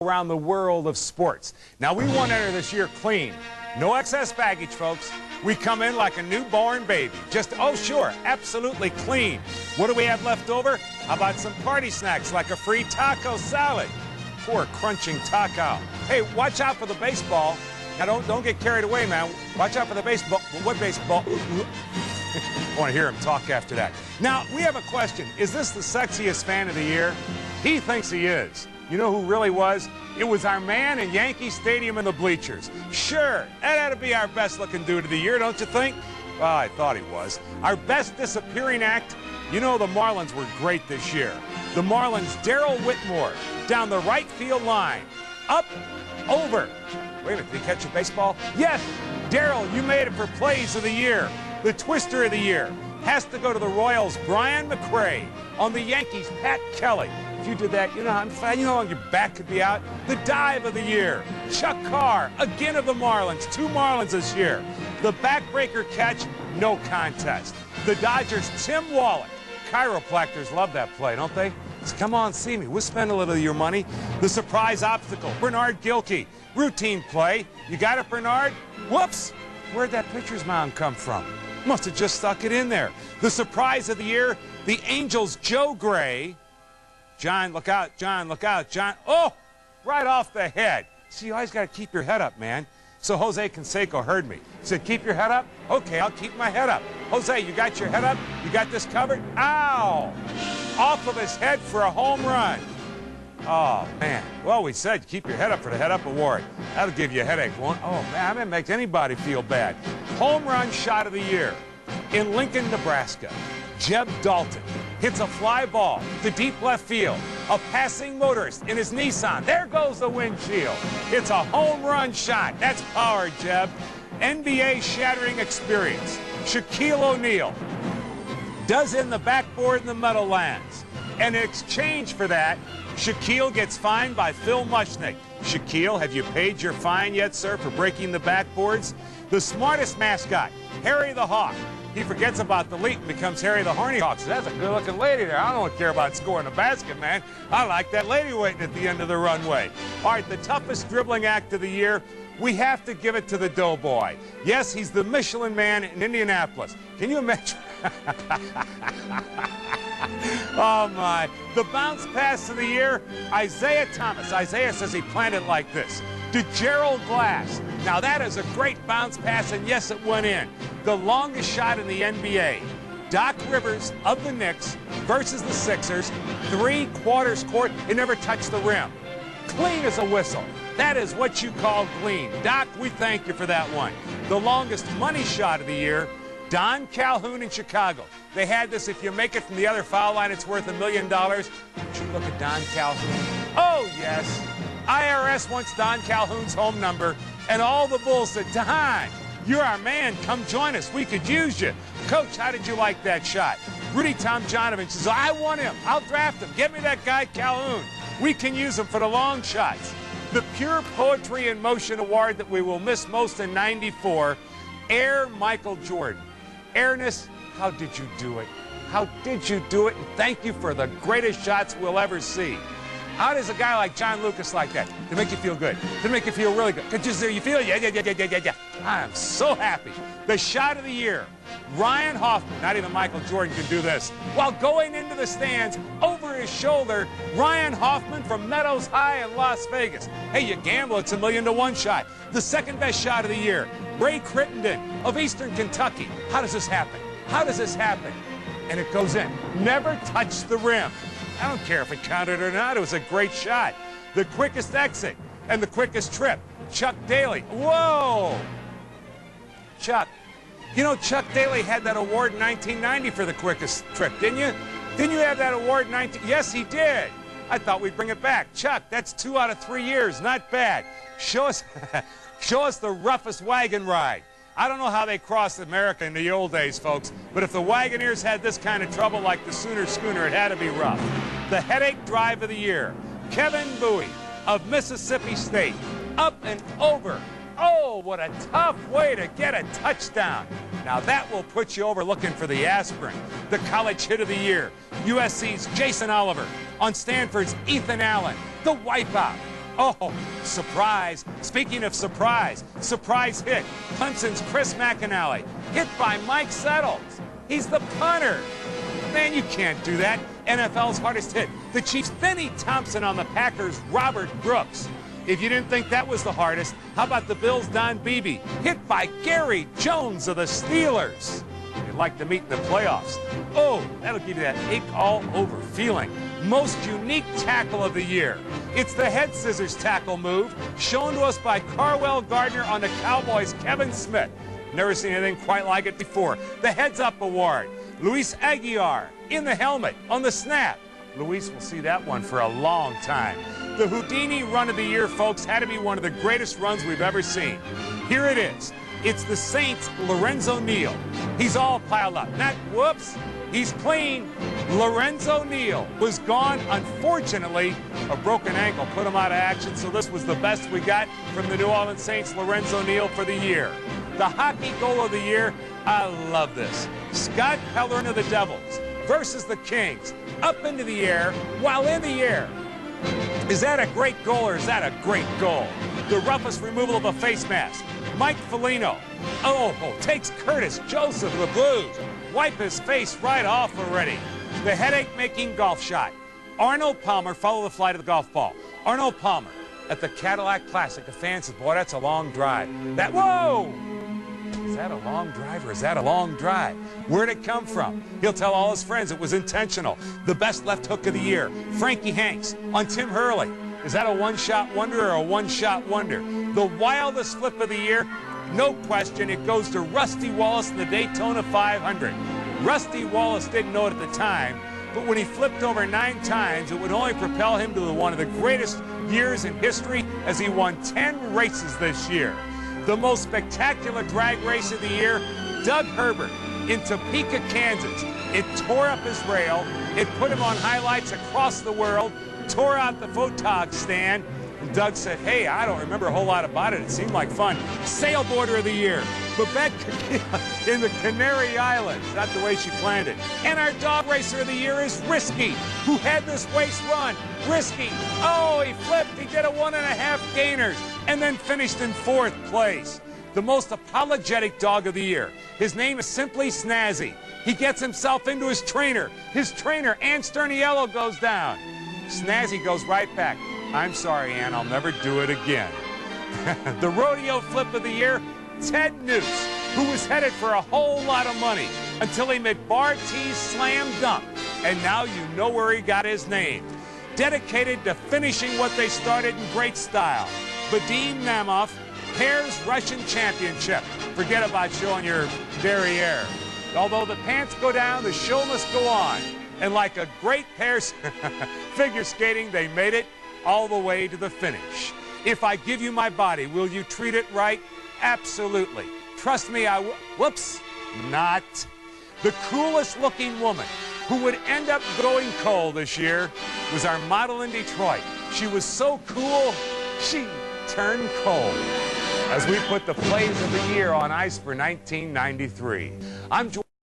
around the world of sports. Now, we want to enter this year clean. No excess baggage, folks. We come in like a newborn baby. Just, oh, sure, absolutely clean. What do we have left over? How about some party snacks like a free taco salad? Poor crunching taco. Hey, watch out for the baseball. Now, don't get carried away, man. Watch out for the baseball. What baseball? I want to hear him talk after that. Now, we have a question. Is this the sexiest fan of the year? He thinks he is. You know who really was? It was our man in Yankee Stadium in the bleachers. Sure, that had to be our best-looking dude of the year, don't you think? Well, I thought he was. Our best disappearing act? You know the Marlins were great this year. The Marlins' Darryl Whitmore down the right field line. Up, over. Wait a minute, did he catch a baseball? Yes, Darryl, you made it for plays of the year. The twister of the year has to go to the Royals' Brian McRae. On the Yankees, Pat Kelly. If you did that, you know how long your back could be out? The dive of the year. Chuck Carr, again of the Marlins. 2 Marlins this year. The backbreaker catch, no contest. The Dodgers' Tim Wallach. Chiropractors love that play, don't they? So come on, see me. We'll spend a little of your money. The surprise obstacle, Bernard Gilkey. Routine play. You got it, Bernard? Whoops! Where'd that pitcher's mound come from? Must have just stuck it in there. The surprise of the year, the Angels' Joe Gray. John, look out. John, look out. John, oh, right off the head. See, you always got to keep your head up, man. So Jose Canseco heard me. He said, keep your head up? Okay, I'll keep my head up. Jose, you got your head up? You got this covered? Ow! Off of his head for a home run. Oh, man. Well, we said keep your head up for the Head Up Award. That'll give you a headache, won't it? Oh, man, that makes anybody feel bad. Home run shot of the year in Lincoln, Nebraska. Jeb Dalton hits a fly ball to deep left field. A passing motorist in his Nissan. There goes the windshield. It's a home run shot. That's power, Jeb. NBA shattering experience. Shaquille O'Neal does in the backboard in the Meadowlands. And in exchange for that, Shaquille gets fined by Phil Mushnick. Shaquille, have you paid your fine yet, sir, for breaking the backboards? The smartest mascot, Harry the Hawk. He forgets about the leap and becomes Harry the Horny Hawk. So that's a good-looking lady there. I don't care about scoring a basket, man. I like that lady waiting at the end of the runway. All right, the toughest dribbling act of the year, we have to give it to the Doughboy. Yes, he's the Michelin Man in Indianapolis. Can you imagine? Oh, my. The bounce pass of the year, Isaiah Thomas. Isaiah says he planned it like this. To Gerald Glass. Now, that is a great bounce pass, and yes, it went in. The longest shot in the NBA. Doc Rivers of the Knicks versus the Sixers. 3/4 court. It never touched the rim. Clean as a whistle. That is what you call clean. Doc, we thank you for that one. The longest money shot of the year, Don Calhoun in Chicago. They had this, if you make it from the other foul line, it's worth $1 million. Would you look at Don Calhoun? Oh, yes. IRS wants Don Calhoun's home number, and all the Bulls said, Don, you're our man. Come join us. We could use you. Coach, how did you like that shot? Rudy Tomjanovich says, I want him. I'll draft him. Get me that guy Calhoun. We can use him for the long shots. The Pure Poetry in Motion Award that we will miss most in '94, Air Michael Jordan. Airness, how did you do it? How did you do it? And thank you for the greatest shots we'll ever see. How does a guy like John Lucas like that? To make you feel good. To make you feel really good. Could you feel? Yeah. I am so happy. The shot of the year. Ryan Hoffman, not even Michael Jordan could do this. While going into the stands, over his shoulder, Ryan Hoffman from Meadows High in Las Vegas. Hey, you gamble, it's $1 million to 1 shot. The second best shot of the year. Ray Crittenden of Eastern Kentucky. How does this happen? How does this happen? And it goes in. Never touched the rim. I don't care if it counted or not. It was a great shot. The quickest exit and the quickest trip. Chuck Daly. Whoa! Chuck. You know, Chuck Daly had that award in 1990 for the quickest trip, didn't you? Didn't you have that award in 19... Yes, he did. I thought we'd bring it back. Chuck, that's 2 out of 3 years. Not bad. Show us, show us the roughest wagon ride. I don't know how they crossed America in the old days, folks, but if the Wagoneers had this kind of trouble like the Sooner Schooner, it had to be rough. The headache drive of the year, Kevin Bowie of Mississippi State, up and over. Oh, what a tough way to get a touchdown. Now that will put you over looking for the aspirin. The college hit of the year, USC's Jason Oliver on Stanford's Ethan Allen, the wipeout. Oh, surprise. Speaking of surprise hit. Clemson's Chris McAnally, hit by Mike Settles. He's the punter. Man, you can't do that. NFL's hardest hit. The Chiefs' Benny Thompson on the Packers' Robert Brooks. If you didn't think that was the hardest, how about the Bills' Don Beebe, hit by Gary Jones of the Steelers? You'd like to meet in the playoffs. Oh, that'll give you that ache all over feeling. Most unique tackle of the year. It's the head scissors tackle move, shown to us by Carwell Gardner on the Cowboys' Kevin Smith. Never seen anything quite like it before. The Heads Up Award. Luis Aguiar in the helmet on the snap. Luis will see that one for a long time. The Houdini run of the year, folks, had to be one of the greatest runs we've ever seen. Here it is. It's the Saints' Lorenzo Neal. He's all piled up. Not whoops. He's clean. Lorenzo Neal was gone. Unfortunately, a broken ankle put him out of action, so this was the best we got from the New Orleans Saints' Lorenzo Neal for the year. The hockey goal of the year, I love this. Scott Pellerin of the Devils versus the Kings. Up into the air, while in the air. Is that a great goal or is that a great goal? The roughest removal of a face mask. Mike Foligno. Oh, takes Curtis Joseph of the Blues. Wipe his face right off already. The headache-making golf shot. Arnold Palmer, follow the flight of the golf ball. Arnold Palmer at the Cadillac Classic. The fans said, boy, that's a long drive. Whoa! Is that a long drive or is that a long drive? Where'd it come from? He'll tell all his friends it was intentional. The best left hook of the year. Frankie Hanks on Tim Hurley. Is that a one-shot wonder or a one-shot wonder? The wildest flip of the year? No question, it goes to Rusty Wallace in the Daytona 500. Rusty Wallace didn't know it at the time, but when he flipped over 9 times, it would only propel him to one of the greatest years in history as he won 10 races this year. The most spectacular drag race of the year, Doug Herbert in Topeka, Kansas. It tore up his rail. It put him on highlights across the world, tore out the photog stand. And Doug said, hey, I don't remember a whole lot about it. It seemed like fun. Sailboarder of the year, Babette in the Canary Islands. Not the way she planned it. And our dog racer of the year is Risky, who had this race run. Risky, oh, he flipped. He did a 1.5 gainers and then finished in 4th place. The most apologetic dog of the year. His name is simply Snazzy. He gets himself into his trainer. His trainer, Ann Sterniello, goes down. Snazzy goes right back. I'm sorry, Ann, I'll never do it again. The rodeo flip of the year, Ted Noose, who was headed for a whole lot of money until he made Bar T's slam dunk. And now you know where he got his name. Dedicated to finishing what they started in great style. Vadim Naumov, Pairs Russian Championship. Forget about showing your derriere. Although the pants go down, the show must go on. And like a great pair figure skating, they made it all the way to the finish. If I give you my body, will you treat it right? Absolutely. Trust me, I will. Whoops, not. The coolest looking woman who would end up going cold this year was our model in Detroit. She was so cool, she turned cold. As we put the plays of the year on ice for 1993. I'm